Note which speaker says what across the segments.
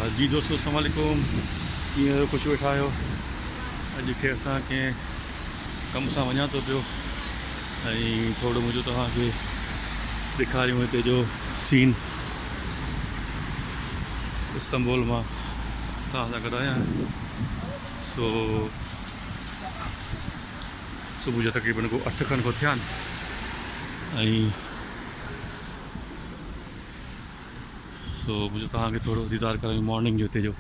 Speaker 1: जी दोस्तों अस्सलाम वालेकुम। कीअं ख़ुशि वेठा आहियो। अॼु खे असां कंहिं कम सां वञा थो पियो ऐं थोरो मुंहिंजो तव्हांखे ॾेखारियूं हिते जो सीन इस्तांबुल मां तव्हां सां गॾु आहियां। सुबुह जो तक़रीबन को 8 खनि को थिया आहिनि ऐं मुंहिंजो तव्हांखे थोरो दीदार करायूं मॉर्निंग जो हिते जो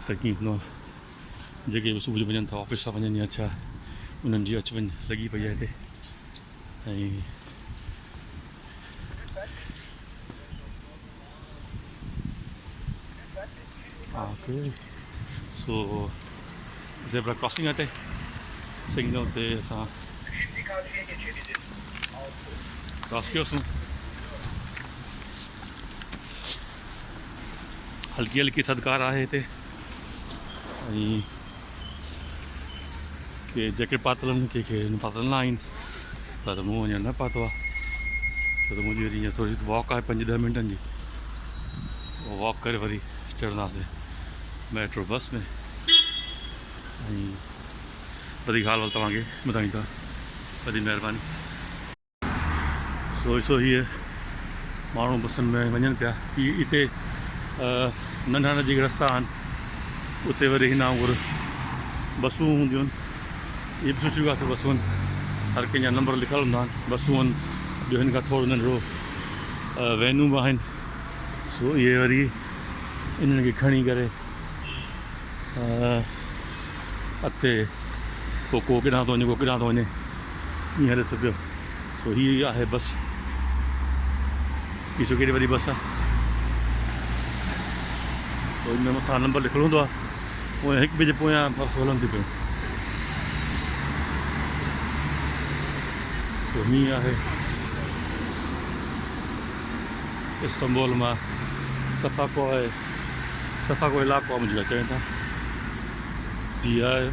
Speaker 1: त कीअं थींदो आहे। जेके बि सुबुह जो वञनि था ऑफिस सां वञनि या छा, उन्हनि जी अचु वञु लॻी पई आहे हिते। ऐं ज़ेब्रा क्रॉसिंग आहे हिते सिग्नल ते असां क्रॉस कयोसीं। हल्की हल्की थधिकार आहे हिते ऐं के जैकेट पातल आहिनि, कंहिंखे पातल न आहिनि, पर मूं अञा न पातो आहे छो त मुंहिंजी वरी हीअं थोरी वॉक आहे 5-10 मिंटनि जी। वॉक करे वरी चढ़ंदासीं मेट्रो बस में ऐं वधीक हाल तव्हांखे ॿुधाईंदा। वॾी महिरबानी। ॾिसो हीअ माण्हू बसुनि में वञनि पिया। हिते नंढा नंढा जेके रस्ता आहिनि उते वरी हिन वांगुरु बसूं हूंदियूं आहिनि। इहे बि सुठियूं ॻाल्हि बसूं आहिनि, हर कंहिंजा नंबर लिखियलु हूंदा आहिनि। बसूं आहिनि, ॿियो हिन खां थोरो नंढिड़ो वैनूं बि आहिनि। इहे वरी इन्हनि खे खणी करे अॻिते को केॾांहुं थो वञे, को केॾांहुं थो वञे, ईअं हले थो पियो। हीअ आहे बस। ॾिसो केॾी वॾी बस आहे। हिन में मथां नंबर लिखियलु हूंदो आहे, पोइ 1 बजे पोयां बस हलनि थियूं पियूं। हीअं आहे इस्तांबुल मां सफ़ाको इलाइक़ो आहे मुंहिंजे लाइ चवनि था। हीअ आहे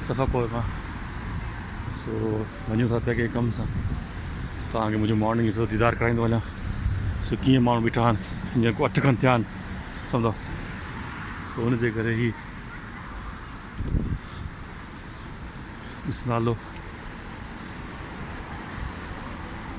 Speaker 1: सफ़ाको मां। वञूं था पिया कंहिं कम सां। तव्हांखे मुंहिंजो मॉर्निंग जो दीदार कराईंदो वञां। कीअं माण्हू बीठा आहिनि, हींअर को 8 खनि थिया आहिनि सम्झो। हुनजे करे ई नालो